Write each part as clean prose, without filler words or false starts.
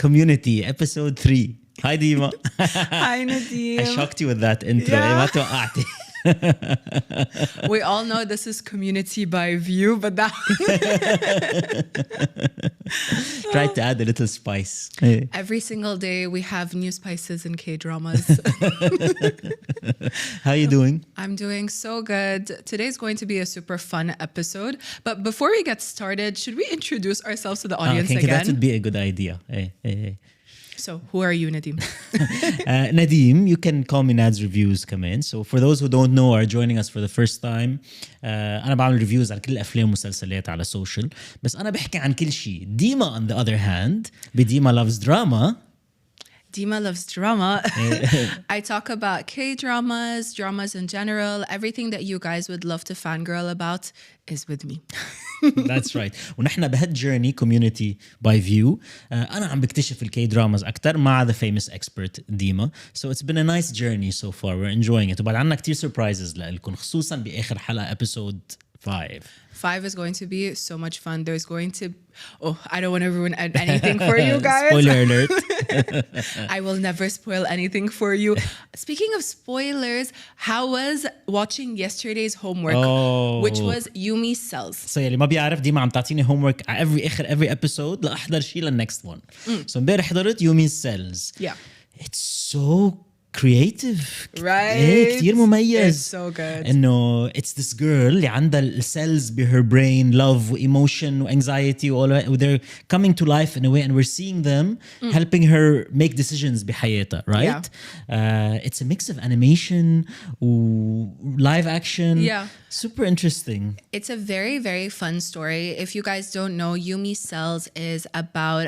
Community episode 3. Hi Deema. Hi Nadim. I shocked you with that intro. ما توقعتي. We all know this is Community by View, but that Tried to add a little spice. every single day we have new spices in K-dramas. How are you doing? I'm doing so good. Today's going to be a super fun episode. But before we get started, should we introduce ourselves to the audience Okay, that again? would be a good idea. So, who are you, Nadim? Nadim, you can call me Nad's Reviews كمان. So for those who don't know or are joining us for the first time, أنا بعمل reviews على كل الأفلام ومسلسلات على social. بس أنا بحكي عن كل شيء. Deema on the other hand, بديما loves drama. Deema loves drama. I talk about K-dramas, dramas in general. Everything that you guys would love to fangirl about is with me. That's right. ونحن بهالجيرني community by view. أنا عم بكتشف الكي دراماز أكتر مع the famous expert ديما. So it's been a nice journey so far. We're enjoying it. وبعد عنا كتير surprises لكم خصوصا بآخر حلقة episode 5. 5 is going to be so much fun. There's going to... Oh, I don't want to ruin anything for you guys. Spoiler alert. I will never spoil anything for you. Speaking of spoilers, how was watching yesterday's homework, which was Yumi's cells? So اللي ما بيعرف ديما عم تعطيني homework على every episode لأحضر شيء للnext one. So امبارح حضرت Yumi's cells. Yeah. It's so creative. Right. كتير مميز. It's so good. إنه it's this girl اللي عندها cells by her brain, love, emotion, anxiety, all that. They're coming to life in a way, and we're seeing them helping her make decisions بحياتها, right? Yeah. It's a mix of animation, live action. Yeah. Super interesting. It's a very, very fun story. If you guys don't know, Yumi's Cells is about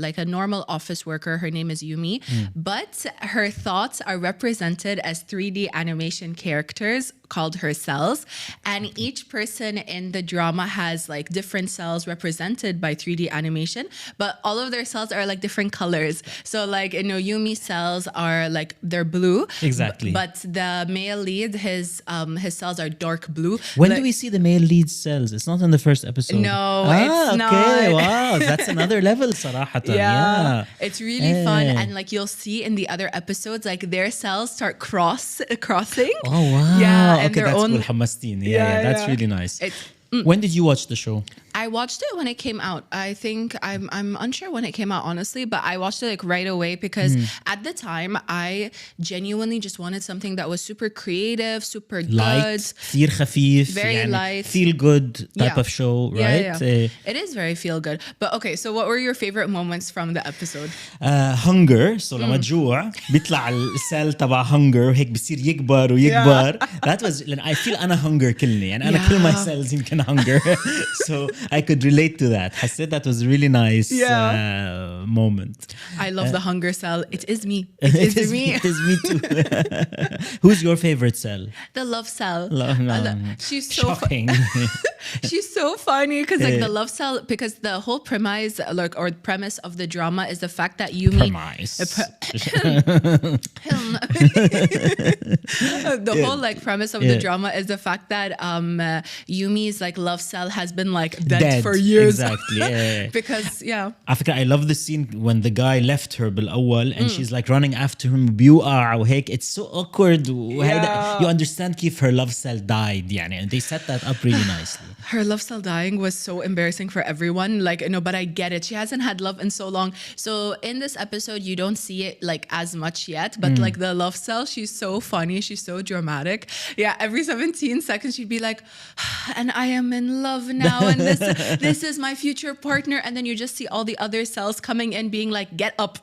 like a normal office worker. Her name is Yumi, but her thoughts are represented as 3D animation characters called her cells. And each person in the drama has like different cells represented by 3D animation, but all of their cells are like different colors. So like, you know, Yumi's cells are like, they're blue. Exactly. But the male lead, his cells are dark blue. When do we see the male lead cells? It's not in the first episode. No, it's not. Okay, wow. That's another level, صراحة. Yeah. It's really fun. And like you'll see in the other episodes, like their cells start crossing. Oh, wow. Yeah, and okay, their that's own... cool. حمستيني. Yeah, that's really nice. When did you watch the show? I watched it when it came out. I think I'm unsure when it came out, honestly, but I watched it like right away because at the time I genuinely just wanted something that was super creative, super good. Light, كتير خفيف. Very light. Feel good type of show, right? It is very feel good. But okay, so what were your favorite moments from the episode? Hunger. So لما تجوع بيطلع السيل تبع hunger وهيك بصير يكبر ويكبر. That was, I feel أنا hunger كلني. يعني أنا كل my cells يمكن hunger. So I could relate to that. حسيت that was a really nice moment. I love the hunger cell. It is me. It is me. It is me too. Who's your favorite cell? The love cell. She's so shocking. She's so funny because like the love cell, because the whole premise or premise of the drama is the fact that Yumi the whole like premise of the drama is the fact that Yumi's like love cell has been like dead for years. Exactly. Because على فكرة I love the scene when the guy left her بالأول and she's like running after him بيوقع وهيك. It's so awkward. You understand كيف her love cell died يعني, and they set that up really nicely. Her love cell dying was so embarrassing for everyone. Like, you know, but I get it. She hasn't had love in so long. So in this episode, you don't see it like as much yet. But like the love cell, she's so funny. She's so dramatic. Yeah, every 17 seconds, she'd be like, and I am in love now. And this is my future partner. And then you just see all the other cells coming in being like, get up.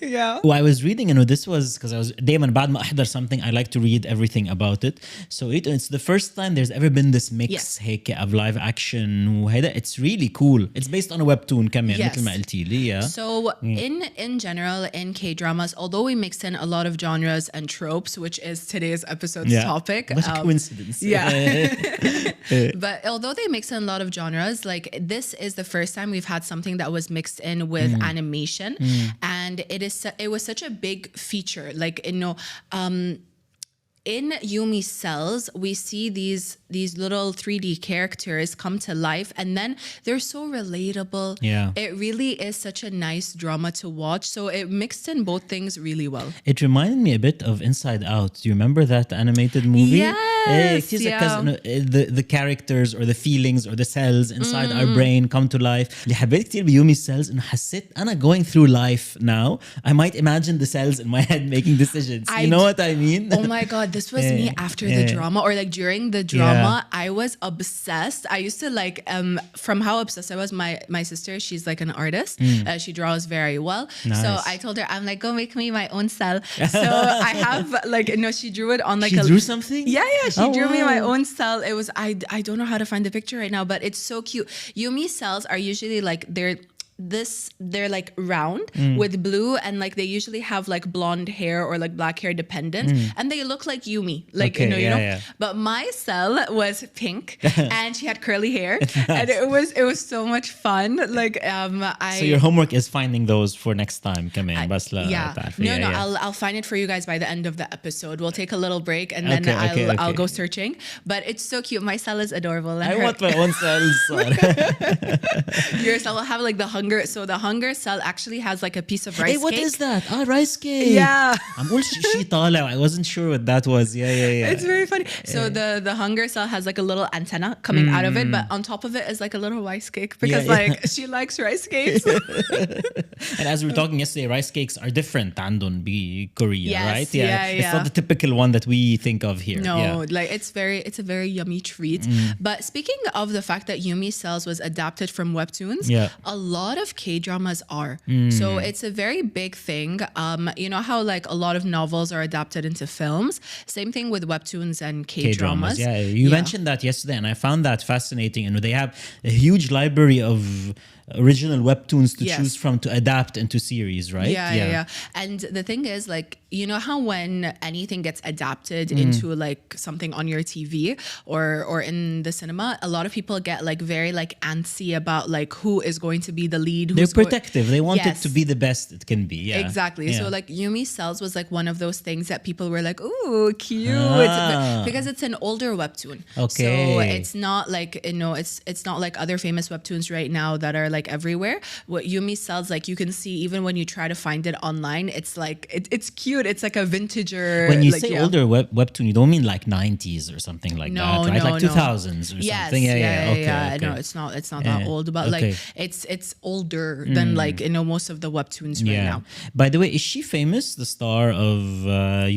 Yeah. Well, I was reading, you know, this was because I was دايما بعد ما أحضر something, I like to read everything about it. So it's the first time there's ever been this mix هيك of live action وهذا. It's really cool. It's based on a webtoon كمان مثل ما قلتي لي. So in general in K-dramas, although we mix in a lot of genres and tropes, which is today's episode's topic. What a coincidence. But although they mix in a lot of genres, like this is the first time we've had something that was mixed in with animation, and it was such a big feature. Like, you know, in Yumi's cells, we see these little 3D characters come to life, and then they're so relatable. Yeah. It really is such a nice drama to watch. So it mixed in both things really well. It reminded me a bit of Inside Out. Do you remember that animated movie? Yes, because the characters or the feelings or the cells inside our brain come to life. اللي حبيت كتير بيومي cells إنه حسيت أنا going through life now. I might imagine the cells in my head making decisions. You know what I mean? Oh my God, this was me after the drama, or like during the drama. I was obsessed. I used to like from how obsessed I was. My sister, she's like an artist. She draws very well. Nice. So I told her, I'm like, go make me my own cell. So I have like, she drew it on like she drew something? Yeah, she drew me my own cell. It was I don't know how to find the picture right now, but it's so cute. Yumi cells are usually like they're like round with blue, and like they usually have like blonde hair or like black hair dependent, and they look like Yumi, like okay, you know. But my cell was pink and she had curly hair. Nice. And it was so much fun. Like so your homework is finding those for next time. I'll find it for you guys by the end of the episode. We'll take a little break and then I'll go searching. But it's so cute. My cell is adorable. And I want my own cells. Your cell will have like the hunger. So the hunger cell actually has like a piece of rice cake. Hey, what is that? Rice cake. Yeah. I'm all she طالع. I wasn't sure what that was. Yeah. It's very funny. So the hunger cell has like a little antenna coming out of it, but on top of it is like a little rice cake because like she likes rice cakes. And as we were talking yesterday, rice cakes are different عندهم Korea, yes, right? Yeah. It's not the typical one that we think of here. No, like it's a very yummy treat. But speaking of the fact that Yumi Cells was adapted from webtoons, a lot of K-dramas are. So it's a very big thing. You know how like a lot of novels are adapted into films? Same thing with webtoons and K-dramas. Yeah, you mentioned that yesterday, and I found that fascinating. And they have a huge library of original webtoons to choose from to adapt into series, right? Yeah. And the thing is, like, you know how when anything gets adapted into like something on your TV or in the cinema, a lot of people get like very like antsy about like who is going to be the lead. They're protective. They want it to be the best it can be. Yeah, exactly. So like Yumi Cells was like one of those things that people were like, ooh, cute, because it's an older webtoon. Okay. So it's not like it's not like other famous webtoons right now that are like everywhere. What Yumi Cells, like you can see even when you try to find it online, it's like it's cute. It's like a vintager. When you say older webtoon, you don't mean like 90s or something like that, right? Like 2000s or something. Yeah. No, it's not that old, but like it's older than like most of the webtoons right now. By the way, is she famous, the star of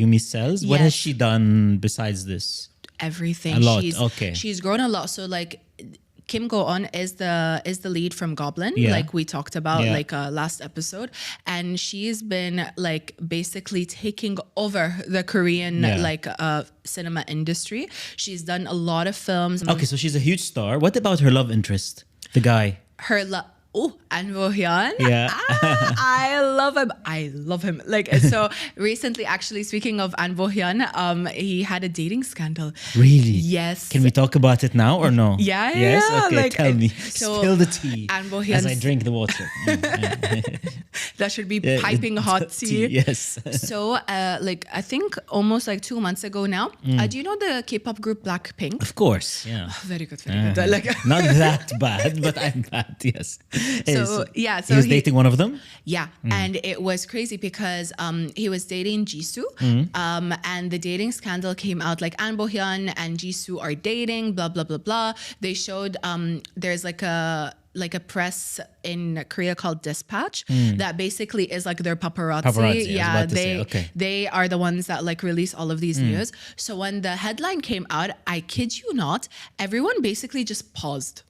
Yumi Cells? What has she done besides this? Everything. A lot. She's grown a lot. So like Kim Go-eun is the lead from Goblin, like we talked about like last episode, and she's been like basically taking over the Korean like cinema industry. She's done a lot of films. Okay, so she's a huge star. What about her love interest, the guy? An Bo-hyun. Yeah. I love him. Like, so recently, actually, speaking of An Bo-hyun, he had a dating scandal. Really? Yes. Can we talk about it now or no? Yeah. Yes? Okay, like, tell me. So spill the tea An Bo-hyun, as I drink the water. That should be piping hot tea. Yes. So, like, I think almost like 2 months ago now, do you know the K-pop group Blackpink? Of course, yeah. Very good. Like, not that bad, but I'm bad, yes. So he was dating one of them? Yeah. And it was crazy because he was dating Jisoo. And the dating scandal came out like An Bo-hyun and Jisoo are dating, blah, blah, blah, blah. They showed there's like a press in Korea called Dispatch that basically is like their paparazzi. Yeah, they are the ones that like release all of these news. So when the headline came out, I kid you not, everyone basically just paused.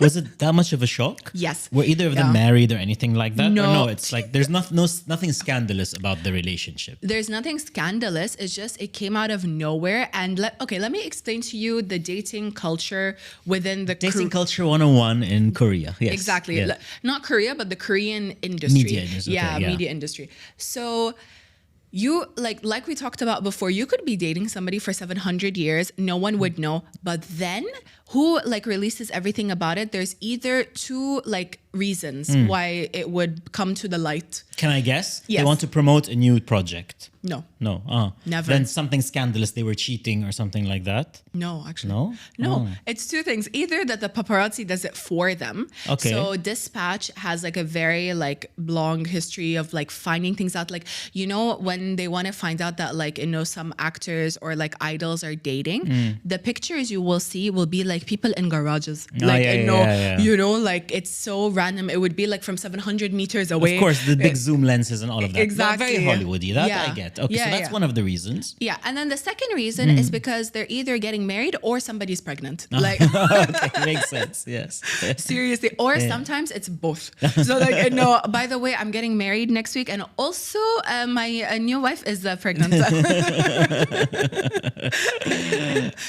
Was it that much of a shock? Yes. Were either of them married or anything like that? No. Or no, it's like there's nothing scandalous about the relationship. There's nothing scandalous. It's just it came out of nowhere. And let me explain to you the dating culture within the dating culture 101 in Korea. Yes. Exactly. Yeah. Not Korea, but the Korean industry. Media industry. Media industry. So you like we talked about before, you could be dating somebody for 700 years, no one would know, but then who like releases everything about it? There's either two like reasons why it would come to the light. Can I guess? Yes. They want to promote a new project. No. No. Never. Then something scandalous. They were cheating or something like that. No, actually. No? No. It's two things. Either that the paparazzi does it for them. Okay. So Dispatch has like a very like long history of like finding things out. Like, you know, when they want to find out that like, you know, some actors or like idols are dating, the pictures you will see will be like people in garages. Like, you know, like it's so random. It would be like from 700 meters away. Of course, the big zoom lenses and all of that. Exactly. Very Hollywoody. That I get. Okay, so that's one of the reasons. Yeah, and then the second reason is because they're either getting married or somebody's pregnant. Like, okay, makes sense. Yes. Seriously, or sometimes it's both. So like, no, by the way, I'm getting married next week, and also my new wife is pregnant.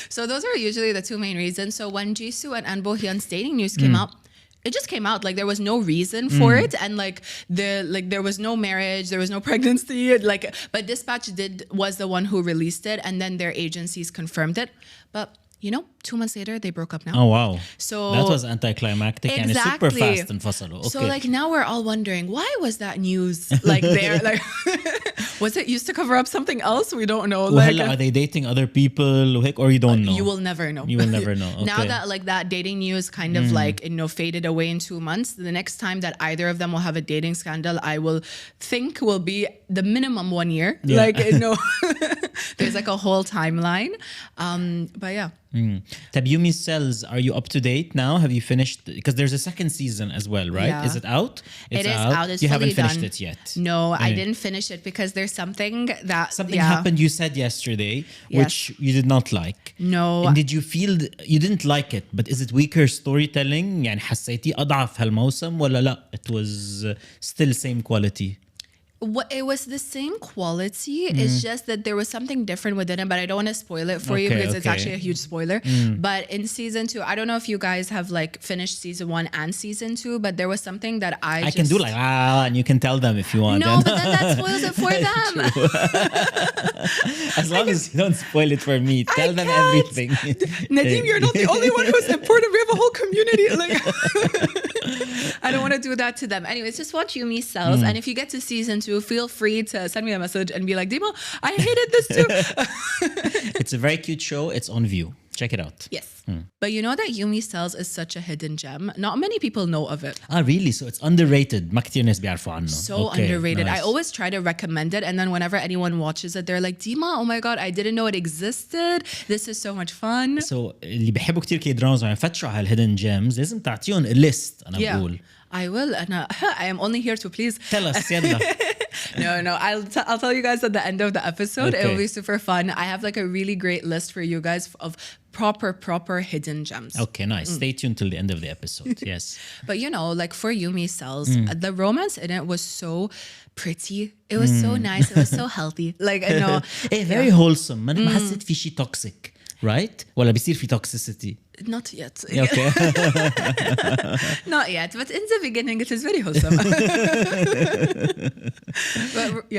So those are usually the two main reasons. So when Jisoo and An Bo-hyun's dating news came out, it just came out. Like there was no reason for it, and like there was no marriage, there was no pregnancy. Like, but Dispatch was the one who released it, and then their agencies confirmed it. But you know, 2 months later they broke up now. Oh wow! So that was anticlimactic and super fast and انفصلوا. Okay. So like now we're all wondering, why was that news like there? Like, was it used to cover up something else? We don't know. Like, are they dating other people or you don't know? You will never know. You will never know. Okay. Now that like that dating news kind of like, you know, faded away in 2 months, the next time that either of them will have a dating scandal, I will think will be the minimum 1 year. Yeah. Like, you know, there's like a whole timeline. But yeah. طب Yumi's Cells, are you up to date now? Have you finished? Because there's a second season as well, right? Yeah. Is it out? It is out. It's you fully haven't finished done. it yet. No, I didn't finish it because there's something happened you said yesterday, which you did not like. No. And did you feel you didn't like it, but is it weaker storytelling? يعني حسيتي أضعف هالموسم ولا لا? It was still same quality. It was the same quality. It's just that there was something different within it, but I don't want to spoil it for you because it's actually a huge spoiler. But in season 2, I don't know if you guys have like finished season 1 and season 2, but there was something that I can do like and you can tell them if you want. No, but then that spoils it for them. As long as you don't spoil it for me, tell them everything. Nadim, you're not the only one who's important. We have a whole community. Like, I don't want to do that to them. Anyways, just watch Yumi's Cells, and if you get to season 2, feel free to send me a message and be like, Deema, I hated this too. It's a very cute show. It's on View. Check it out. Yes. But you know that Yumi's Cells is such a hidden gem. Not many people know of it. Really? So it's underrated. ما كتير ناس بيعرفوا عنه. So underrated. Nice. I always try to recommend it, and then whenever anyone watches it, they're like, Deema, oh my God, I didn't know it existed. This is so much fun. So اللي بيحبوا كتير كي دراما ويفتشوا على الهيدن جيمز لازم تعطيهم list. أنا بقول. I will. And I am only here to please. Tell us, يلا. No. I'll tell you guys at the end of the episode. Okay. It will be super fun. I have like a really great list for you guys of proper hidden gems. Okay, nice. Stay tuned till the end of the episode. Yes. But you know, like for Yumi's Cells, the romance in it was so pretty. It was so nice. It was so healthy. Like, I know. Very wholesome. ما حسيت في شيء toxic. Right? ولا بيصير في toxicity? Not yet. Okay. Not yet, but in the beginning it is very wholesome.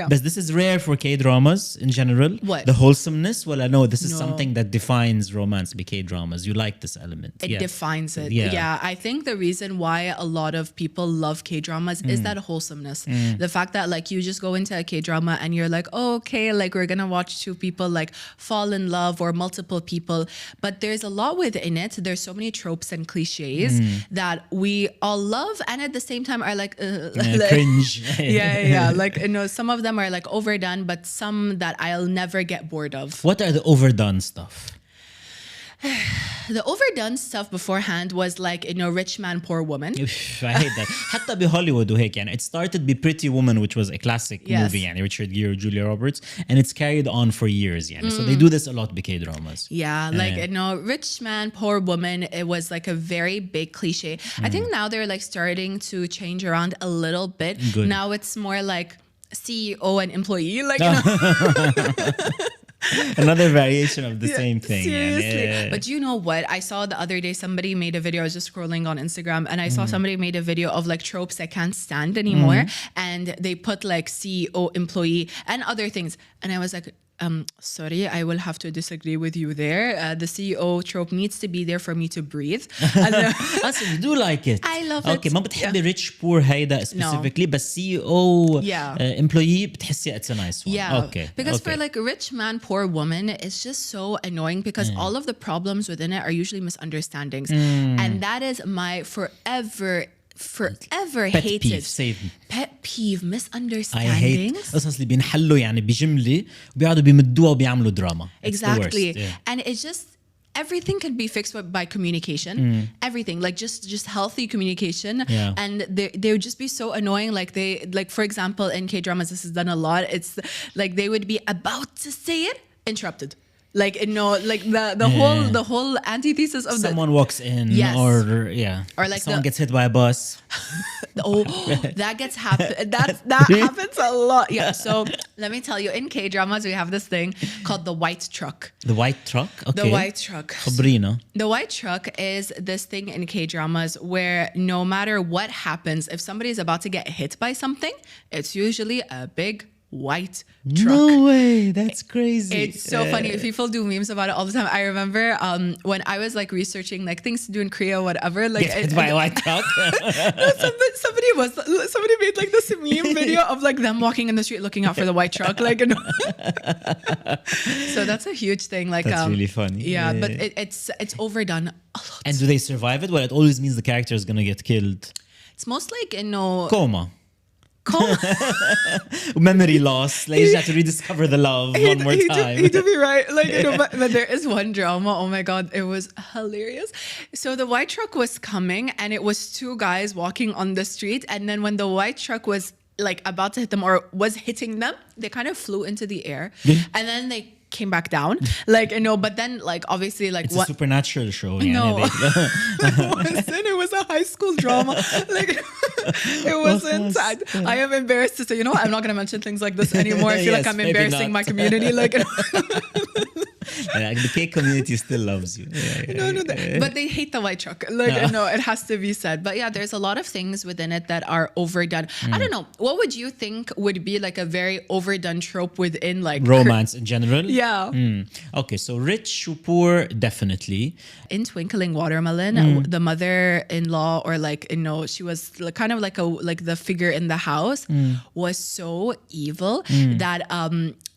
But this is rare for K-dramas in general. What? The wholesomeness? Well, I know this is something that defines romance by K-dramas. You like this element. It defines it. Yeah. I think the reason why a lot of people love K-dramas is that wholesomeness. The fact that like you just go into a K-drama and you're like, oh, okay, like we're gonna watch two people like fall in love or multiple people. But there's a lot within it. There's so many tropes and cliches that we all love and at the same time are like cringe. Yeah. Like, you know, some of them are like overdone, but some that I'll never get bored of. What are the overdone stuff? The overdone stuff beforehand was like, you know, rich man, poor woman. I hate that. حتى بهوليوود وهيك يعني. It started with Pretty Woman, which was a classic movie يعني, Richard Gere, Julia Roberts, and it's carried on for years يعني. So they do this a lot with K-dramas. Yeah, like, you know, rich man, poor woman, it was like a very big cliche. I think now they're like starting to change around a little bit. Good. Now it's more like CEO and employee, like, you know. Another variation of the same thing. Seriously. Yeah. But you know what? I saw the other day somebody made a video. I was just scrolling on Instagram and I saw somebody made a video of like tropes I can't stand anymore. And they put like CEO, employee and other things. And I was like, sorry, I will have to disagree with you there. The CEO trope needs to be there for me to breathe. And, you do like it. I love it. Okay, ما بتحبي rich poor هيدا specifically, but CEO employee بتحسي it's a nice one. Yeah. Okay. Because for like a rich man, poor woman, it's just so annoying because all of the problems within it are usually misunderstandings. And that is my forever pet hated peeve. Save me. pet peeve, I misunderstandings. hate قصص اللي بينحلوا يعني بجملة وبيقعدوا بيمدوها وبيعملوا دراما. Exactly. And it's just everything can be fixed by communication. Everything, like just healthy communication. And they would just be so annoying. Like for example, in K-dramas, this is done a lot. It's like they would be about to say it, interrupted. Like like the whole antithesis of someone walks in or like someone gets hit by a bus. That happens a lot. Yeah. So let me tell you, in K-dramas we have this thing called the white truck. The white truck? Okay. The white truck. خبرينا. The white truck is this thing in K-dramas where no matter what happens, if somebody is about to get hit by something, it's usually a big white truck. No way, that's crazy. It's so funny. People do memes about it all the time. I remember when I was like researching like things to do in Korea, whatever. Like get hit by a white truck. Somebody made like this meme video of like them walking in the street looking out for the white truck. Like, so that's a huge thing. Like that's really funny. Yeah, but it's overdone a lot. And do they survive it? Well, it always means the character is gonna get killed. It's most like Coma. Memory loss. Like you have to rediscover the love one more time. He did be right. Like but there is one drama. Oh my god, it was hilarious. So the white truck was coming, and it was two guys walking on the street. And then when the white truck was like about to hit them or was hitting them, they kind of flew into the air, and then they came back down. Like but then like obviously like it's a supernatural show. No, it was a high school drama. Like it wasn't. I am embarrassed to say. You know what? I'm not going to mention things like this anymore. I feel like I'm embarrassing my community. Like. The K community still loves you. No, but they hate the white truck. Like, no, it has to be said. But yeah, there's a lot of things within it that are overdone. I don't know. What would you think would be like a very overdone trope within like romance in general? Yeah. Okay, so rich or poor, definitely. In Twinkling Watermelon, the mother-in-law, or like she was kind of like the figure in the house, was so evil that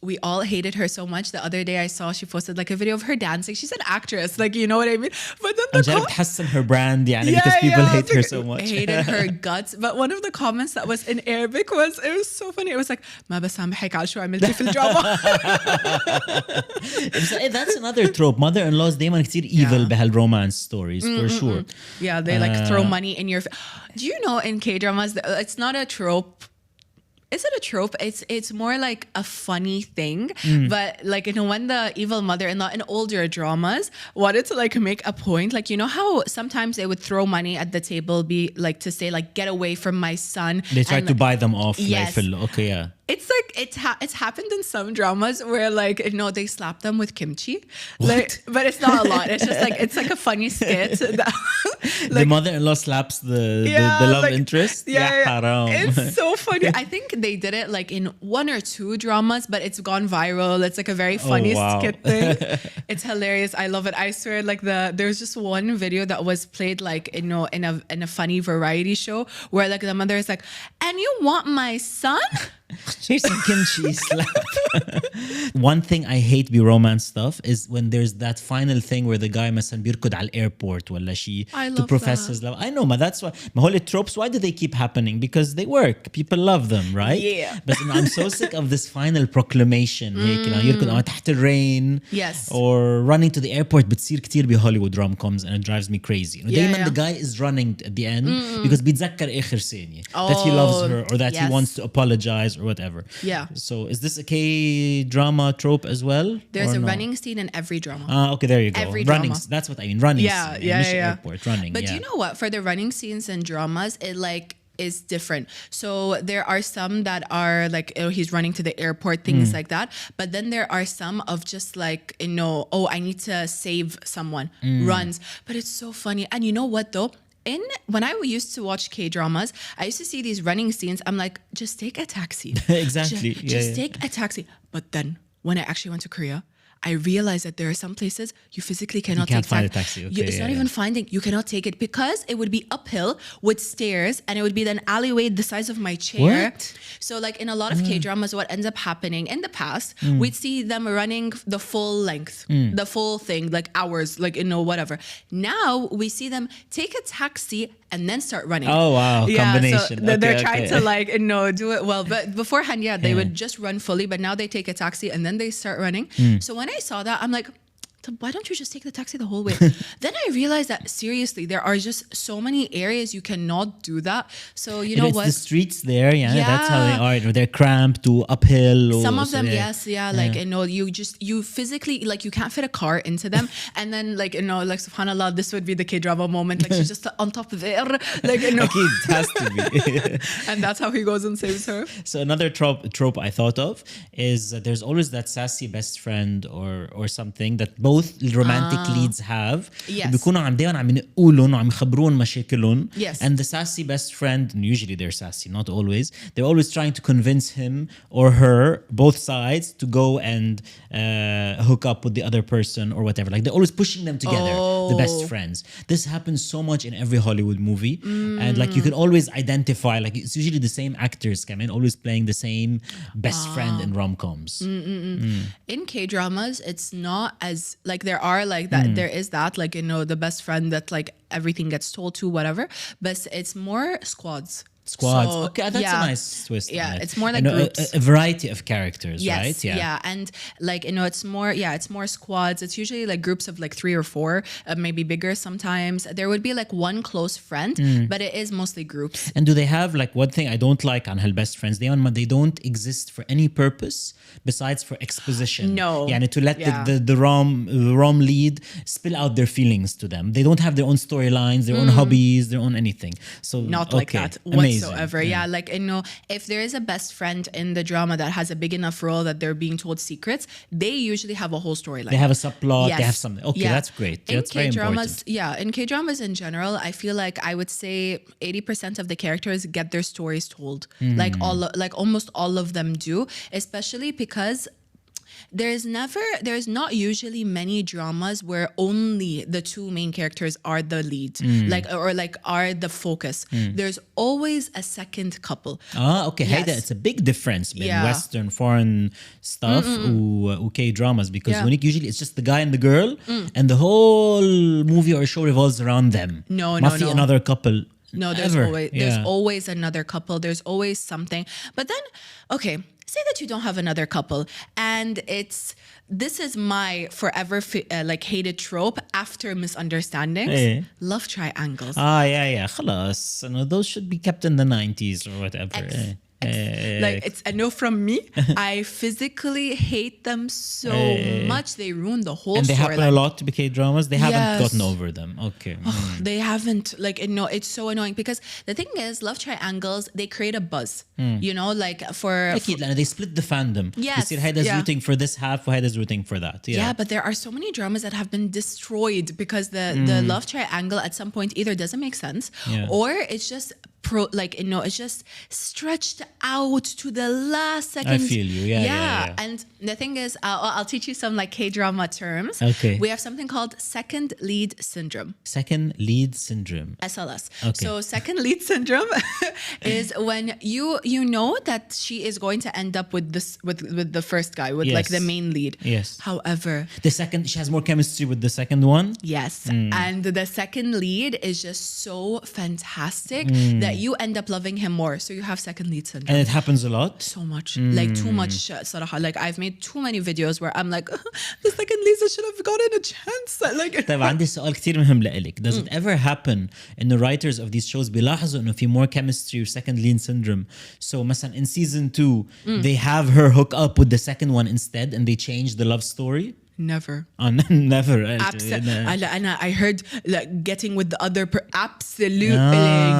we all hated her so much. The other day I saw she posted like a video of her dancing. She's an actress, like, you know what I mean? But then تحسن her brand because people hate her so much. Hated her guts. But one of the comments that was in Arabic it was so funny. It was like ما بسامحك على شو عملتي في الدراما. That's another trope. Mother-in-laws دايما كتير evil بهالromance stories for sure. Yeah, they like throw money in your Do you know in K-dramas it's not a trope? Is it a trope? It's more like a funny thing. But like when the evil mother-in-law in older dramas wanted to like make a point, like how sometimes they would throw money at the table, be like to say like get away from my son. They tried to buy them off. Yes. Okay, yeah. It's like it's happened in some dramas where like they slap them with kimchi. Like, but it's not a lot. It's just like it's like a funny skit. The mother-in-law slaps the love interest. Yeah. It's so funny. I think they did it like in one or two dramas, but it's gone viral. It's like a very funny skit thing. It's hilarious. I love it. I swear, like there's just one video that was played like in a funny variety show where like the mother is like, and you want my son? Here's some kimchi slap. One thing I hate be romance stuff is when there's that final thing where the guy مثلا بيركض على airport ولا شيء to profess his love. I know, but that's why my whole tropes, why do they keep happening? Because they work. People love them, right? Yeah. But I'm so sick of this final proclamation. هيك يركض تحت الرين. Yes. Or running to the airport بتصير كتير بهوليوود rom-coms, and it drives me crazy. دايما the guy is running at the end because بيتذكر آخر ثانية that he loves her or that he wants to apologize or whatever. Yeah. So is this a K-drama trope as well? There's a running scene in every drama. Okay, there you go. Every running, drama. That's what I mean. Running scene. Yeah. Airport, running. But you know what? For the running scenes in dramas, it like is different. So there are some that are like he's running to the airport, things like that. But then there are some of just like I need to save someone, runs. But it's so funny. And you know what though? When I used to watch K-dramas, I used to see these running scenes. I'm like, just take a taxi. Exactly. Just take a taxi. But then when I actually went to Korea, I realized that there are some places you physically cannot You can't take find a taxi. Okay, it's not even finding. You cannot take it because it would be uphill with stairs, and it would be an alleyway the size of my chair. What? So like in a lot of K-dramas, what ends up happening in the past, we'd see them running the full length, the full thing, like hours, like whatever. Now we see them take a taxi and then start running. Oh wow, combination. So they're trying to like do it well. But beforehand, they would just run fully, but now they take a taxi and then they start running. So when I saw that, I'm like, why don't you just take the taxi the whole way? Then I realized that seriously, there are just so many areas you cannot do that. So you know what? The streets there, that's how they are. They're cramped to uphill. Some of them, like you physically, like you can't fit a car into them. And then like like subhanallah, this would be the K-drama moment. Like she's just on top there, like it has to be. And that's how he goes and saves her. So another trope I thought of is there's always that sassy best friend or something that both romantic leads have. Yes. بيكونوا دايما عم يقولون وعم يخبرون مشاكلهم. Yes. And the sassy best friend, and usually they're sassy, not always. They're always trying to convince him or her, both sides, to go and hook up with the other person or whatever. Like they're always pushing them together, the best friends. This happens so much in every Hollywood movie. And like you can always identify, like it's usually the same actors come in, always playing the same best friend in rom-coms. In K-dramas, it's not as like there are like that there is that like the best friend that like everything gets told to, whatever, but it's more squads. Squads. So, okay, that's a nice twist. Yeah, it's more like groups. A variety of characters, yes, right? Yeah, and like it's more squads. It's usually like groups of like 3 or 4, maybe bigger sometimes. There would be like one close friend, but it is mostly groups. And do they have like one thing I don't like on her best friends? They don't exist for any purpose besides for exposition. No. Yani to let the rom lead spill out their feelings to them. They don't have their own storylines, their own hobbies, their own anything. So not like that. Whatsoever. Yeah, like if there is a best friend in the drama that has a big enough role that they're being told secrets, they usually have a whole storyline. They have a subplot. Yes. They have something. Okay, that's great. That's very important. In K-dramas in general, I feel like I would say 80% of the characters get their stories told. Like almost all of them do, especially because there's not usually many dramas where only the 2 main characters are the lead, are the focus. There's always a second couple. Okay. Yes. It's a big difference between Western foreign stuff and K-dramas because usually it's just the guy and the girl and the whole movie or show revolves around them. No. Another couple. No, there's always another couple. There's always something. But then, okay, say that you don't have another couple and this is my forever hated trope after misunderstandings. Love triangles. Yeah. خلاص. Those should be kept in the 90s or whatever. Like it's a no from me. I physically hate them so much. They ruin the whole story. And they happen a lot to be K-dramas. They haven't gotten over them. Okay. They haven't. It's so annoying because the thing is, love triangles, they create a buzz. Like for they split the fandom. Yes. Haida's rooting for this half, Haida's rooting for that. Yeah, but there are so many dramas that have been destroyed because the love triangle at some point either doesn't make sense or it's just it's just stretched out to the last second. I feel you. Yeah. And the thing is, I'll teach you some like K-drama terms. Okay. We have something called second lead syndrome. Second lead syndrome. SLS. Okay. So second lead syndrome is when you know that she is going to end up with the first guy, with like the main lead. Yes. However, she has more chemistry with the second one. Yes. And the second lead is just so fantastic that you end up loving him more. So you have second lead syndrome. And it happens a lot? So much. Like too much, صراحة. Like I've made too many videos where I'm like, the second lead should have gotten a chance. طيب عندي سؤال كتير مهم لإلك. Does it ever happen in the writers of these shows بيلاحظوا إنه في more chemistry or second lead syndrome? So مثلا in season 2 they have her hook up with the second one instead and they change the love story? Never. Never. I heard like getting with the other absolutely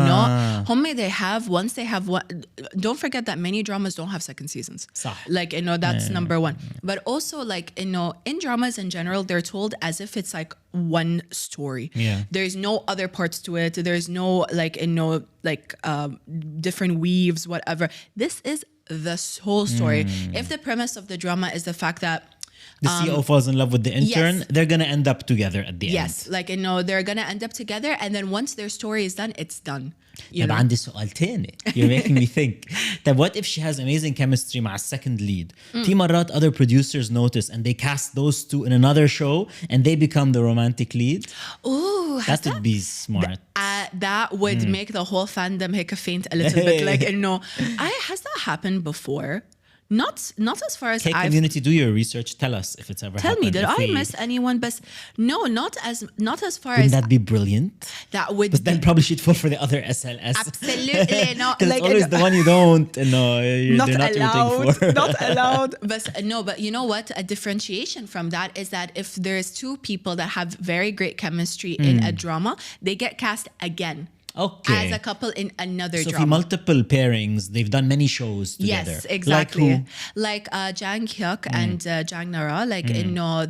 not. They have once they have one. Don't forget that many dramas don't have second seasons. صح. Like that's number one. But also like in dramas in general, they're told as if it's like one story. Yeah. There's no other parts to it. There's no different weaves, whatever. This is the whole story. If the premise of the drama is the fact that the CEO falls in love with the intern, yes. they're gonna end up together at the end. Yes, like they're gonna end up together, and then once their story is done, it's done. You طب know? عندي سؤال تاني. You're making me think. طب what if she has amazing chemistry مع second lead? في مرات other producers notice and they cast those two in another show and they become the romantic lead. Ooh, That would be smart. that would make the whole fandom هيك faint a little bit. Like has that happened before? Not as far as Okay, I've... Community, do your research. Tell us if it's ever Tell me, happened. did I miss anyone? But no, not as far Wouldn't as... that be brilliant? That would But then probably she'd fall for the other SLS. Absolutely not. Because it's always the one you don't. No, not they're not allowed. rooting for. Not allowed. But you know what? A differentiation from that is that if there's two people that have very great chemistry in a drama, they get cast again. Okay. As a couple in another so drama. So multiple pairings, they've done many shows together. Yes, exactly. Like who? Like Jang Hyuk and Jang Nara. Like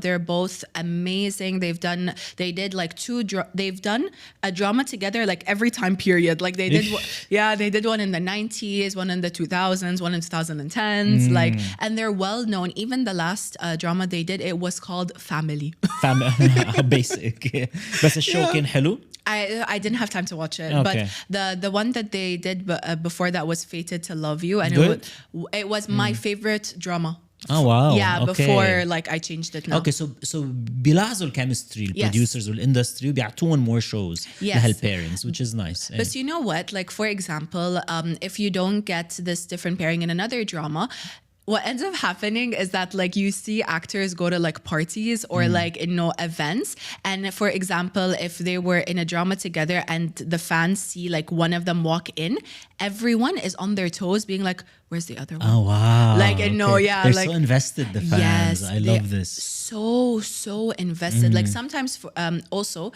they're both amazing. They've done a drama together like every time period. Like they did they did one in the 90s, one in the 2000s, one in 2010s. Like, and they're well known. Even the last drama they did, it was called Family. Basic. بس الشو كان حلو. I didn't have time to watch it, Okay. but the one that they did before that was Fated to Love You, and it was my favorite drama. Oh wow. Yeah, okay. before like I changed it now. Okay, so بيلاحظوا الكيمستري البروديوسرز والindustry وبيعطوهم more shows لهال pairings, which is nice. But you know what? Like for example, if you don't get this different pairing in another drama, what ends up happening is that like you see actors go to like parties or like events, and for example if they were in a drama together and the fans see like one of them walk in, everyone is on their toes being like, where's the other one? Oh wow. Like they're like so invested, the fans. yes, I love this. So invested. Like sometimes also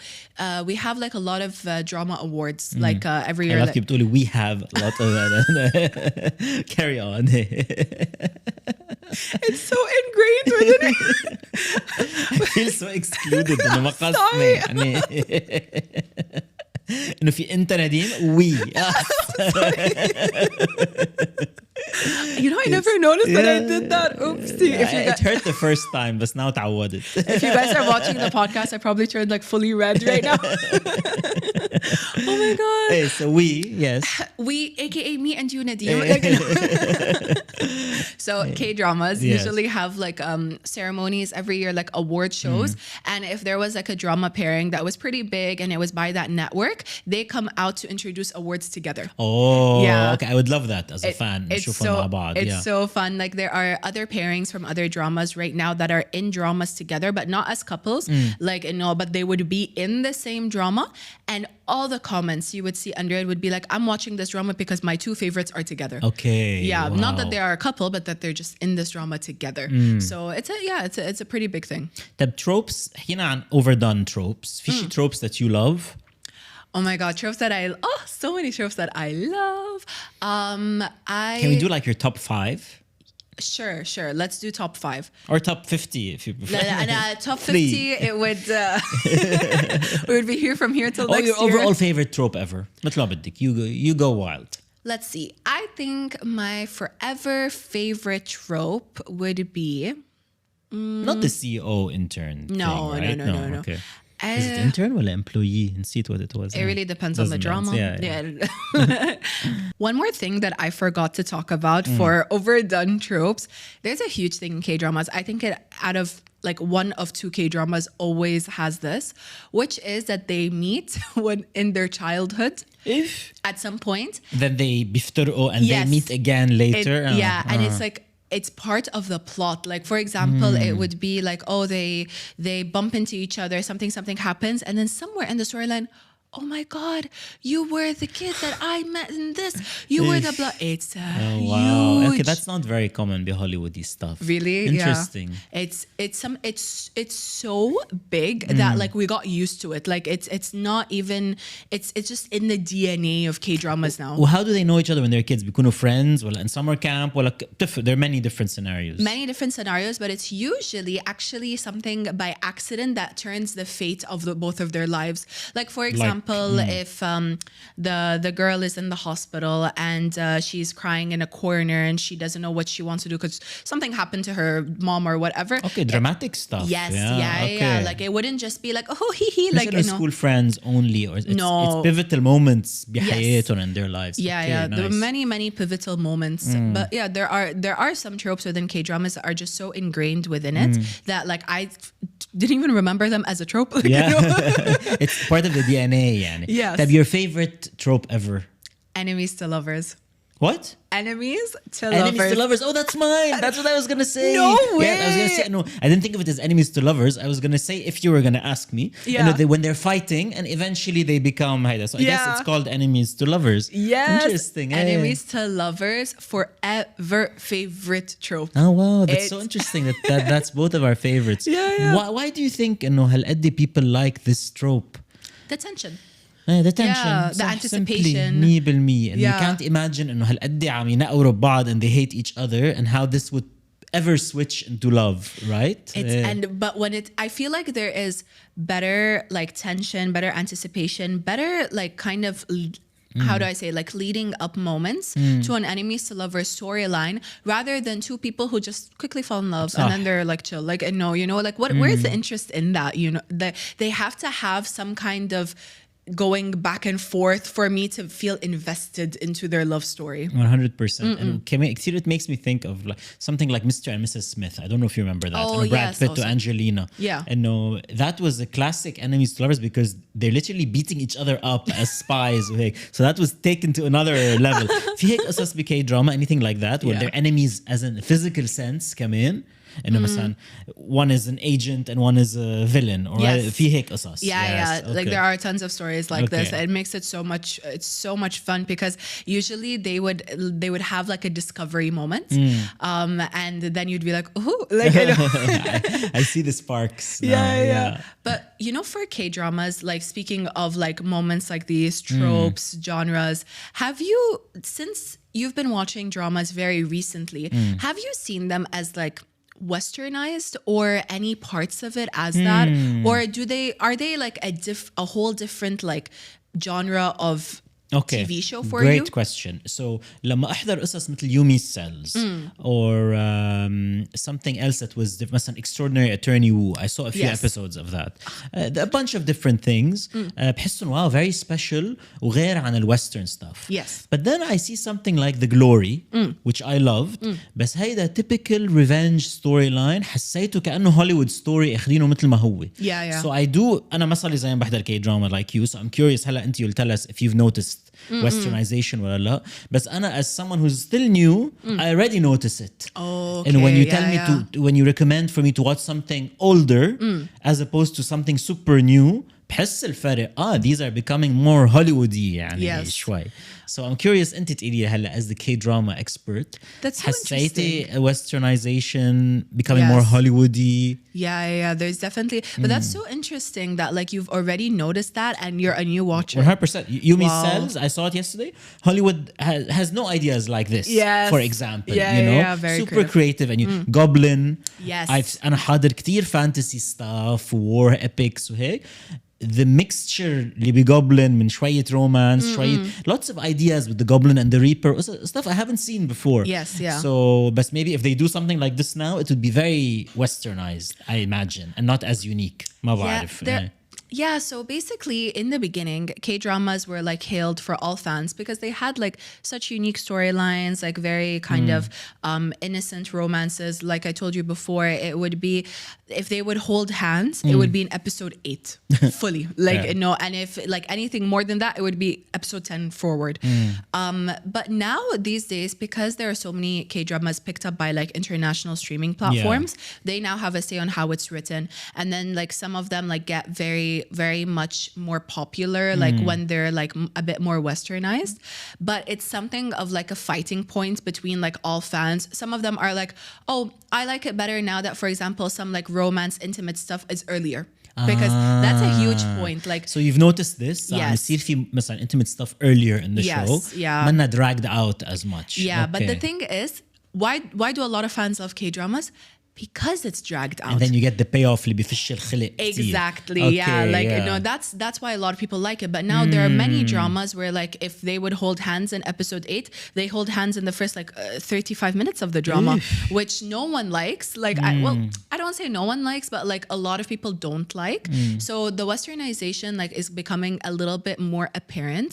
we have like a lot of drama awards like every year. I love you we have a lot of that. Carry on. It's so ingrained within it. I feel so excluded. أنا ما قصدي يعني إنه في أنت نديم وي. You know, I never noticed that I did that. Oopsie. It hurt the first time, but now تعودت. If you guys are watching the podcast, I probably turned like fully red right now. Oh my God. Hey, so yes. We, aka me and you, Nadim. So K-dramas usually have like ceremonies every year, like award shows. And if there was like a drama pairing that was pretty big and it was by that network, they come out to introduce awards together. Oh, yeah. Okay. I would love that as a fan. It's so fun. Like there are other pairings from other dramas right now that are in dramas together, but not as couples. Like but they would be in the same drama, and all the comments you would see under it would be like, I'm watching this drama because my two favorites are together. Okay. Yeah, wow. not that they are a couple, but that they're just in this drama together. So it's a pretty big thing. طب tropes حكينا عن overdone tropes. في شي tropes that you love? Oh my God, tropes that so many tropes that I love. Can we do like your top 5? Sure. Let's do top 5. Or top 50 if you prefer. Top 50, it would we would be here from here till next year. Your overall favorite trope ever. مثل ما بدك. You go wild. Let's see. I think my forever favorite trope would be not the CEO intern thing, right? No. Okay. Is it intern or employee? نسيت what it was. It really depends on the drama. Yeah. One more thing that I forgot to talk about for overdone tropes. There's a huge thing in K-dramas. I think it out of like one of 2 K-dramas always has this, which is that they meet when in their childhood. At some point. Then they بيفترقوا and they meet again later. And it's like, it's part of the plot. Like, for example, it would be like, they bump into each other, something happens, and then somewhere in the storyline, oh my God, you were the kid that I met in this. You were the blood. It's wow. huge. Okay, that's not very common in Hollywoody stuff. Really? Interesting. Yeah. It's so big that like we got used to it. Like it's not even it's just in the DNA of K-dramas now. Well, how do they know each other when they're kids? بيكونوا friends ولا in summer camp ولا there are many different scenarios. Many different scenarios, but it's usually actually something by accident that turns the fate of both of their lives. Like for example, example, if the girl is in the hospital and she's crying in a corner and she doesn't know what she wants to do because something happened to her mom or whatever. Okay, dramatic stuff. Yes, yeah. Like it wouldn't just be like, oh, he, like, you know, school friends only, or it's pivotal moments بحياتهم in their lives. Yeah, okay, yeah. nice. There are many pivotal moments. But yeah, there are some tropes within K-dramas that are just so ingrained within it that like I didn't even remember them as a trope. Like, Yeah. you know? It's part of the DNA يعني. Yes. طب your favorite trope ever? Enemies to lovers. What? Enemies to Enemies lovers. to lovers. Oh, that's mine. That's what I was gonna say. No way. Yeah, I was gonna say no. I didn't think of it as enemies to lovers. I was gonna say if you were gonna ask me, you know, when they're fighting and eventually they become haida. So I guess it's called enemies to lovers. Yes. Interesting. Enemies to lovers forever favorite trope. Oh wow, that's so interesting. That's both of our favorites. Yeah. Why do you think إنه هالقد people like this trope? The tension. The tension. Yeah, the anticipation. 100%. And you can't imagine إنه هالقد عم ينقروا ببعض and they hate each other and how this would ever switch into love, right? But when I feel like there is better like tension, better anticipation, better like kind of how do I say, like leading up moments to an enemies to lovers storyline rather than two people who just quickly fall in love and then they're like chill, like, no, you know, like where's the interest in that? You know, they have to have some kind of going back and forth for me to feel invested into their love story. 100%. And كتير it makes me think of like something like Mr. and Mrs. Smith. I don't know if you remember that. Oh, and Brad yes, Pitt also. to Angelina. Yeah. And no, that was a classic enemies to lovers because they're literally beating each other up as spies. So that was taken to another level. في هيك قصص بكي drama, anything like that, where they're enemies as in a physical sense كمان. إنه مثلا one is an agent and one is a villain or في هيك قصص. Yeah. Okay. Like there are tons of stories like this. It makes it so much fun because usually they would have like a discovery moment, and then you'd be like, oh, like I know. I see the sparks. Yeah. But you know, for K-dramas, like speaking of like moments like these, tropes, genres, have you, since you've been watching dramas very recently, have you seen them as like westernized or any parts of it as that, or are they like a whole different like genre of TV show for you? Great question. So لما أحضر قصص مثل Yumi's Cells or something else that was مثلا Extraordinary Attorney Woo, I saw a few episodes of that. A bunch of different things. بحسهم wow, very special وغير عن ال Western stuff. Yes. But then I see something like The Glory, which I loved. بس هيدا typical revenge storyline حسيته كأنه Hollywood story اخدينه مثل ما هو. Yeah. So I do. أنا ما صار لي زي ما بحضر K-drama like you. So I'm curious هلا أنت you'll tell us if you've noticed westernization ولا لا. بس أنا as someone who's still new, I already notice it. Oh, okay. And when you tell me when you recommend for me to watch something older as opposed to something super new, بحس الفرق. These are becoming more Hollywoody يعني شوي. So I'm curious أنت تقولي هلا as the K-drama expert. That's so حسيتي westernization becoming more Hollywoody? Yeah. There's definitely, but that's so interesting that like you've already noticed that and you're a new watcher. 100%. Yumi's Cells, I saw it yesterday. Hollywood has no ideas like this. Yes. For example, Yeah, you know, very super creative and you Goblin. Yes. أنا حاضر كتير fantasy stuff, war epics وهيك. The mixture اللي بجوبلin من شوية romance, شوية lots of ideas with the Goblin and the Reaper, stuff I haven't seen before. Yes, yeah. So, but maybe if they do something like this now, it would be very westernized, I imagine, and not as unique. ما بعرف. Yeah, so basically in the beginning, K-dramas were like hailed for all fans because they had like such unique storylines, like very kind of innocent romances. Like I told you before, it would be, if they would hold hands, it would be in episode 8 fully. Like, no, and if like anything more than that, it would be episode 10 forward. But now these days, because there are so many K-dramas picked up by like international streaming platforms, they now have a say on how it's written. And then like some of them like get very much more popular like when they're like a bit more westernized, but it's something of like a fighting point between like all fans. Some of them are like, oh, I like it better now that, for example, some like romance intimate stuff is earlier, because that's a huge point. Like, so you've noticed this. يصير في مثلا intimate stuff earlier in the show. منا dragged out as much. But the thing is, why do a lot of fans love K-dramas? because it's dragged out. And then you get the payoff اللي بفش الخلق Exactly. Okay, Yeah. Like, yeah. you know, that's why a lot of people like it. But now there are many dramas where like if they would hold hands in episode 8, they hold hands in the first 35 minutes of the drama, which no one likes. Like, I don't say no one likes, but like a lot of people don't like. So the westernization like is becoming a little bit more apparent,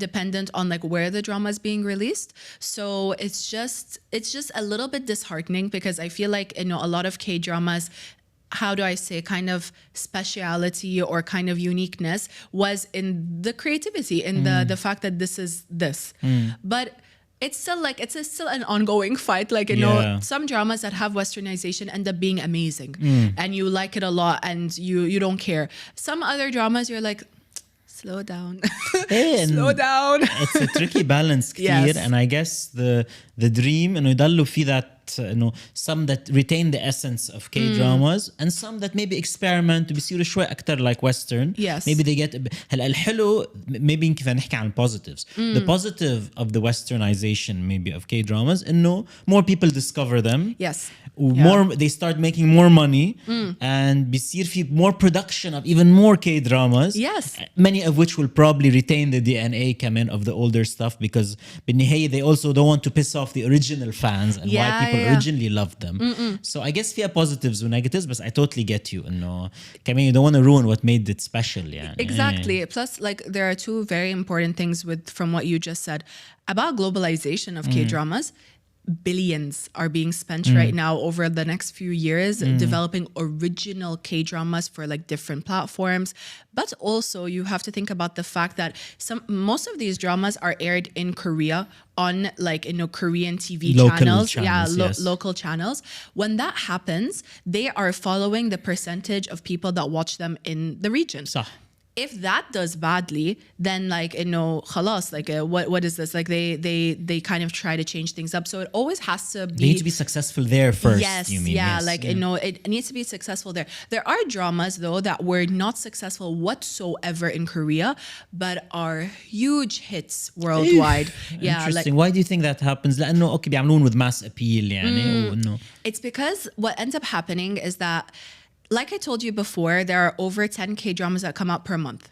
dependent on like where the drama is being released. So it's just a little bit disheartening because I feel like, you know, a lot of K-dramas, how do I say, kind of speciality or kind of uniqueness was in the creativity, in the fact that this is this. But it's still like, it's still an ongoing fight. Like, you know, some dramas that have westernization end up being amazing and you like it a lot and you don't care. Some other dramas you're like, slow down. Slow down. It's a tricky balance كتير. Yes. And I guess the dream إنه يضلوا في that إنه some that retain the essence of K-dramas and some that maybe experiment وبيصيروا شوي أكتر like Western. Yes. Maybe they get هلا الحلو maybe يمكن نحكي عن positives. The positive of the westernization maybe of K-dramas إنه more people discover them. Yes. More they start making more money and بيصير في more production of even more K-dramas. Yes. Many of which will probably retain the DNA كمان of the older stuff because بالنهاية they also don't want to piss off the original fans and why people originally loved them. So I guess فيها positives and negatives, but I totally get you إنه كمان you don't want to ruin what made it special يعني. Exactly. Plus, like, there are two very important things from what you just said about globalization of K-dramas. Billions are being spent right now over the next few years developing original K-dramas for like different platforms. But also you have to think about the fact that most of these dramas are aired in Korea on like, you know, Korean TV Local channels. yes. Local channels. When that happens, they are following the percentage of people that watch them in the region. صح. If that does badly, then like, you know, khalas, like what is this? Like they kind of try to change things up. So it always has to be. They need to be successful there first. Yes, you mean? yeah, Yes. like, you know, it needs to be successful there. There are dramas though that were not successful whatsoever in Korea, but are huge hits worldwide. Yeah, Interesting. like, Why do you think that happens? لأنه أوكي بيعملون with mass appeal يعني وإنه. it's because what ends up happening is that, like I told you before, there are over 10 K-dramas that come out per month.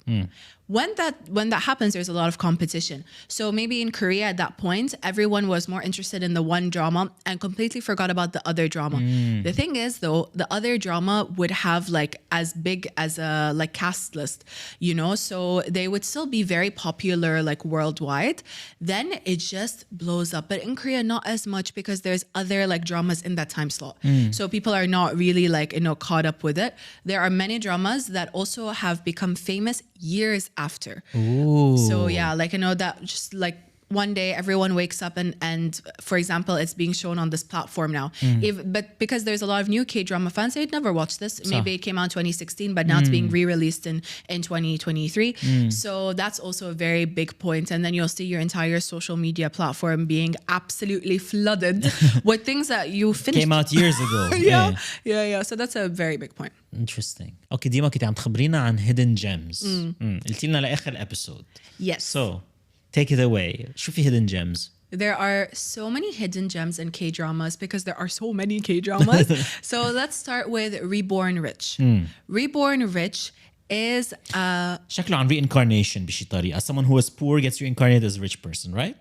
When that happens, there's a lot of competition. So maybe in Korea at that point, everyone was more interested in the one drama and completely forgot about the other drama. The thing is, though, the other drama would have like as big as a like cast list, you know, so they would still be very popular like worldwide. Then it just blows up. But in Korea, not as much because there's other like dramas in that time slot. So people are not really like, you know, caught up with it. There are many dramas that also have become famous years after. Ooh. So yeah, like, you know, that just like one day everyone wakes up and for example, it's being shown on this platform now. But because there's a lot of new K-drama fans, they'd never watched this. Maybe it came out in 2016, but now it's being re-released in 2023. So that's also a very big point. And then you'll see your entire social media platform being absolutely flooded with things that you finished. Came out years ago. Yeah. So that's a very big point. Interesting. Okay, ديما كنت عم تخبرينا عن hidden gems. قلتي لنا لآخر episode. Yes. So, take it away. شو في hidden gems? There are so many hidden gems in K-dramas because there are so many K-dramas. So let's start with Reborn Rich. Reborn Rich is شكله عن reincarnation بشي طريقة. Someone who was poor gets reincarnated as a rich person, right?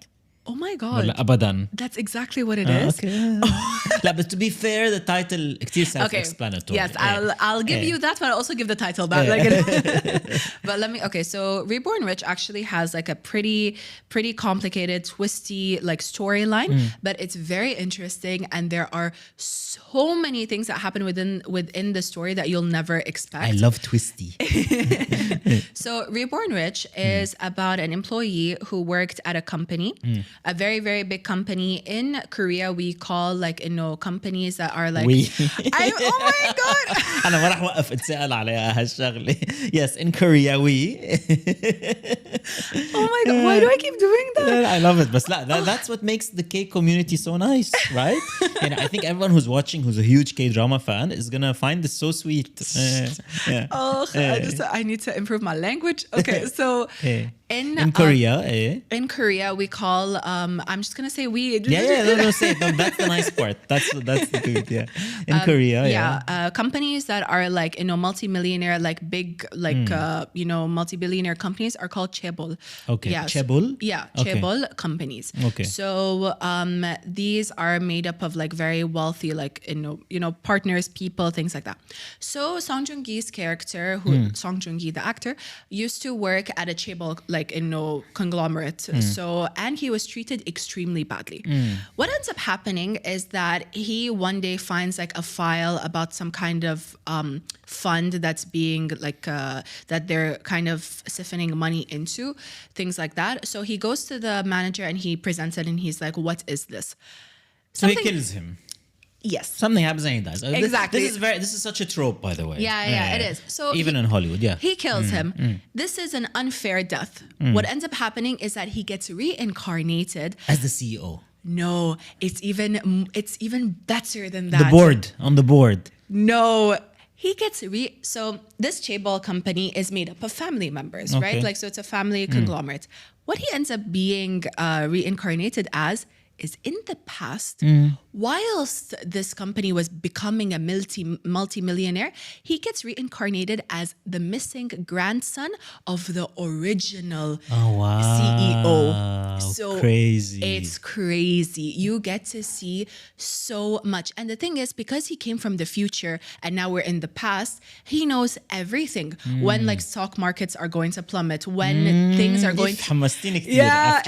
oh my god. ولا أبداً. That's exactly what it is. Okay. لا, but to be fair, the title كتير self-explanatory. Yes, I'll give you that, but I'll also give the title back. But let me. Okay, so Reborn Rich actually has like a pretty complicated, twisty like storyline, but it's very interesting, and there are so many things that happen within the story that you'll never expect. I love twisty. So Reborn Rich is about an employee who worked at a company, a very, very big company in Korea. We call like, you know, companies that are like, oh my God. أنا ما راح وقف أتسأل عليها هالشغلة. Yes, in Korea we. Oh my God, why do I keep doing that? I love it. But that's what makes the K community so nice, right? And I think everyone who's watching, who's a huge K-drama fan, is going to find this so sweet. I need to improve my language. Okay, so in Korea, in Korea, we call I'm just gonna say we. No, say it. No, that's the nice part. That's the good. Yeah, in Korea. Companies that are like multi-millionaire, like big, like multi-billionaire companies are called chaebol. Okay, Yeah, chaebol. chaebol companies. Okay. So these are made up of like very wealthy, like partners, people, things like that. So Song Joong-gi's character, Song Joong-gi, the actor, used to work at a chaebol, like conglomerate. So, and he was treated extremely badly. What ends up happening is that he one day finds like a file about some kind of fund that's being like that they're kind of siphoning money into, things like that. So he goes to the manager and he presents it and he's like, what is this? So he kills him. Yes. Something happens and he dies. Exactly. This is such a trope, by the way. Yeah, it is. So even in Hollywood, he kills him. This is an unfair death. What ends up happening is that he gets reincarnated as the CEO. No, it's even better than that. On the board. No. He gets so this chaebol company is made up of family members, right? Like, so it's a family conglomerate. What he ends up being reincarnated as is in the past, whilst this company was becoming a multi-millionaire, he gets reincarnated as the missing grandson of the original CEO. So crazy. It's crazy. You get to see so much. And the thing is, because he came from the future and now we're in the past, he knows everything. When like stock markets are going to plummet, when things are going to...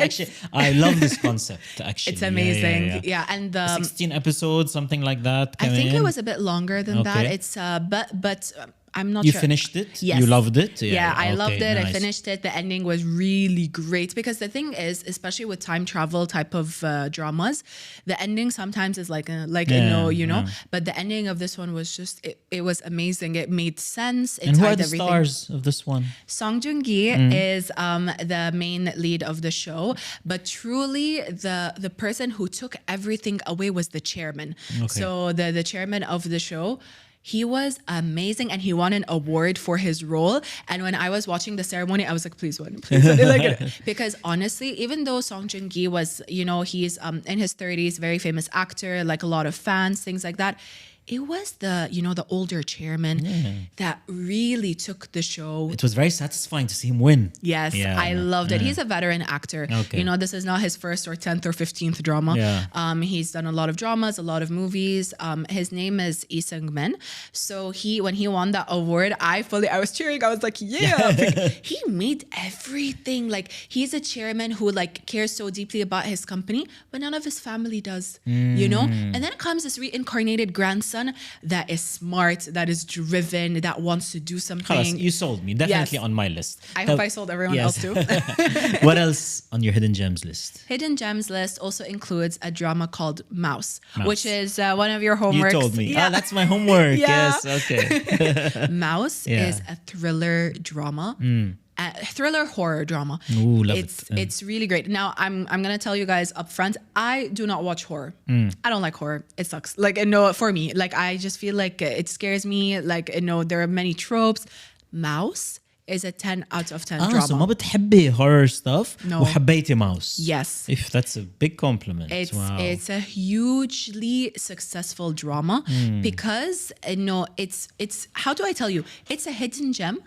Actually, I love this concept, actually. It's amazing. Yeah. And 16 episodes, something like that. I think it was a bit longer than that. It's but I'm not sure. You finished it? Yes. You loved it? Yeah, I loved it. Nice. I finished it. The ending was really great because the thing is, especially with time travel type of dramas, the ending sometimes is like but the ending of this one was just, it was amazing. It made sense. It and who are the everything. Stars of this one? Song Joong-gi is the main lead of the show, but truly the person who took everything away was the chairman. So the chairman of the show, he was amazing and he won an award for his role. And when I was watching the ceremony, I was like, please win. Because honestly, even though Song Joong-gi was, he's in his 30s, very famous actor, like a lot of fans, things like that. It was the older chairman that really took the show. It was very satisfying to see him win. Yes, I loved it. He's a veteran actor. Okay. This is not his first or 10th or 15th drama. He's done a lot of dramas, a lot of movies. His name is Lee Seung-min. So when he won that award, I was cheering. I was like, yeah. He made everything. Like, he's a chairman who like cares so deeply about his company, but none of his family does, And then comes this reincarnated grandson that is smart, that is driven, that wants to do something. You sold me. Definitely on my list. I hope I sold everyone else too. What else on your hidden gems list? Hidden gems list also includes a drama called Mouse. Which is one of your homeworks. You told me. That's my homework. Yes, okay. Mouse is a thriller drama. Thriller horror drama. Ooh, love it's really great. Now I'm gonna tell you guys up front, I do not watch horror. I don't like horror. It sucks. Like, for me, like, I just feel like it scares me. Like, there are many tropes. Mouse is a 10 out of 10 drama. So ما بتحبي horror stuff? No. وحبيتي Mouse. Yes. If that's a big compliment. It's a hugely successful drama because it's how do I tell you? It's a hidden gem.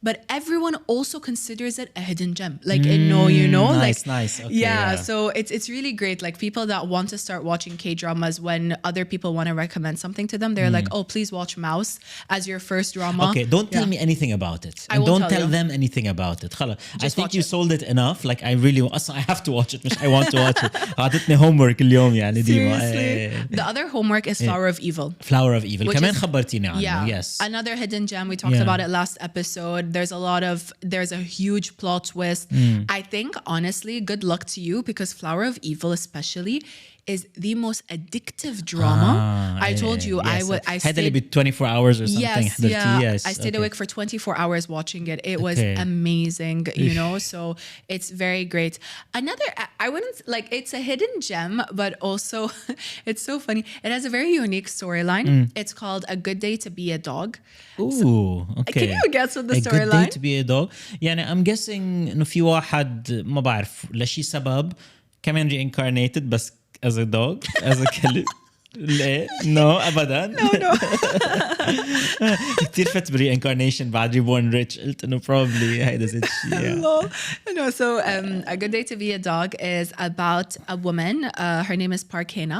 But everyone also considers it a hidden gem. Like, Nice. Okay, so it's really great. Like, people that want to start watching K-dramas, when other people want to recommend something to them, they're like, oh, please watch Mouse as your first drama. Okay, don't tell me anything about it. I won't don't tell them anything about it. I think you sold it enough. Like, I have to watch it. I want to watch it. أعطتني homework اليوم يعني ديما. Seriously. The other homework is Flower of Evil. Flower of Evil. كمان خبرتيني عنه. Yes. Another hidden gem. We talked about it last episode. There's a huge plot twist. I think, honestly, good luck to you, because Flower of Evil especially is the most addictive drama. I told you, I stayed 24 hours or something. Yes, I stayed awake for 24 hours watching it. It was amazing, so it's very great. Another, I wouldn't, like, it's a hidden gem, but also it's so funny. It has a very unique storyline. It's called A Good Day to Be a Dog. Ooh, okay. Can you guess what the storyline? A Good Day to Be a Dog. يعني I'm guessing إنه في واحد ما بعرف لشي سبب كمان reincarnated بس as a dog as a كلب لا نو ابدا No. كثير فت بري-incarnation بعد reborn rich قلت انه probably هيدا زي الشيء. No, so A Good Day to Be a Dog is about a woman. Her name is Parkena.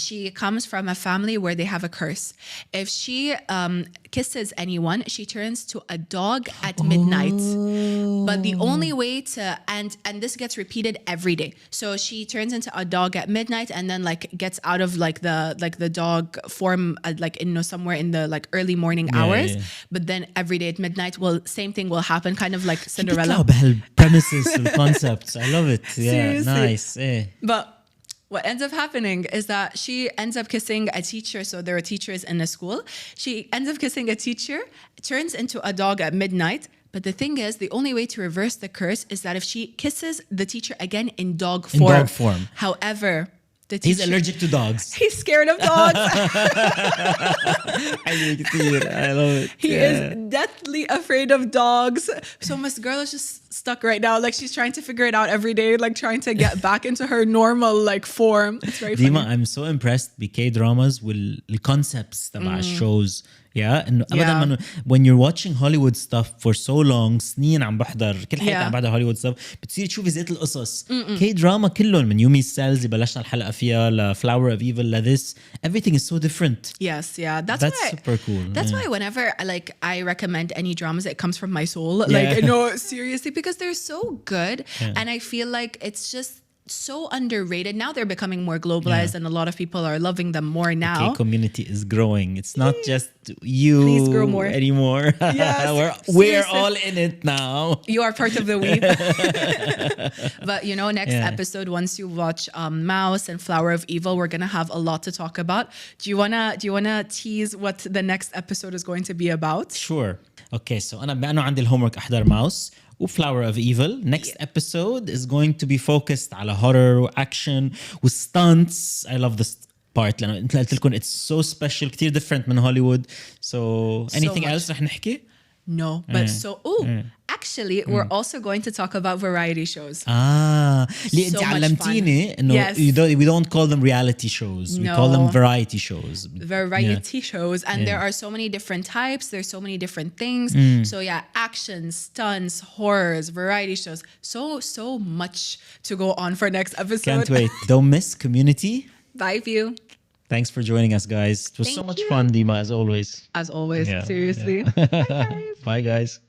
She comes from a family where they have a curse. If she kisses anyone, she turns to a dog at midnight. But the only way to and this gets repeated every day. So she turns into a dog at midnight and then like gets out of like the dog form like in somewhere in the like early morning hours. But then every day at midnight, same thing will happen, kind of like Cinderella. بهالpremises والconcepts. I love it. Yeah, Seriously. nice. But what ends up happening is that she ends up kissing a teacher. So there are teachers in a school. She ends up kissing a teacher, turns into a dog at midnight. But the thing is, the only way to reverse the curse is that if she kisses the teacher again in dog form. In dog form. However, the teacher, He's allergic to dogs. He's scared of dogs. I love it. He is deathly afraid of dogs. So Miss Girl is just stuck right now. Like she's trying to figure it out every day, like trying to get back into her normal like form. It's very Deema, funny. I'm so impressed بK-dramas والconcepts تبع shows. Yeah, إنه أبداً ما when you're watching Hollywood stuff for so long سنين عم بحضر كل حياتي عم بحضر Hollywood stuff بتصير تشوفي زيت القصص. K-drama كلهم من يومي سيلز بلشنا الحلقة فيها ل Flower of Evil ل this everything is so different. Yes, yeah, that's why, super cool. That's why whenever like I recommend any dramas, it comes from my soul. Like no, seriously, because they're so good, and I feel like it's just so underrated. Now they're becoming more globalized and a lot of people are loving them more now. The community is growing. It's not just you Please grow more. anymore. Yes, we're all in it now. You are part of the we. But you know, next episode, once you watch Mouse and Flower of Evil, we're gonna have a lot to talk about. Do you wanna tease what the next episode is going to be about? Sure. Okay, so أنا عندي الهومورك أحضر Mouse و Flower of Evil. Next episode is going to be focused على horror و action و stunts. I love this part لأنه أنت قلت لكم it's so special كتير different من Hollywood. So anything else رح نحكي? No, but actually we're also going to talk about variety shows. اللي انت علمتيني انه we don't call them reality shows. We call them variety shows. Variety shows, and there are so many different types. There's so many different things. So action, stunts, horrors, variety shows. So much to go on for next episode. Can't wait. Don't miss Community. Bye, View. Thanks for joining us, guys. It was so much fun, Deema, as always. As always, seriously. Bye, guys.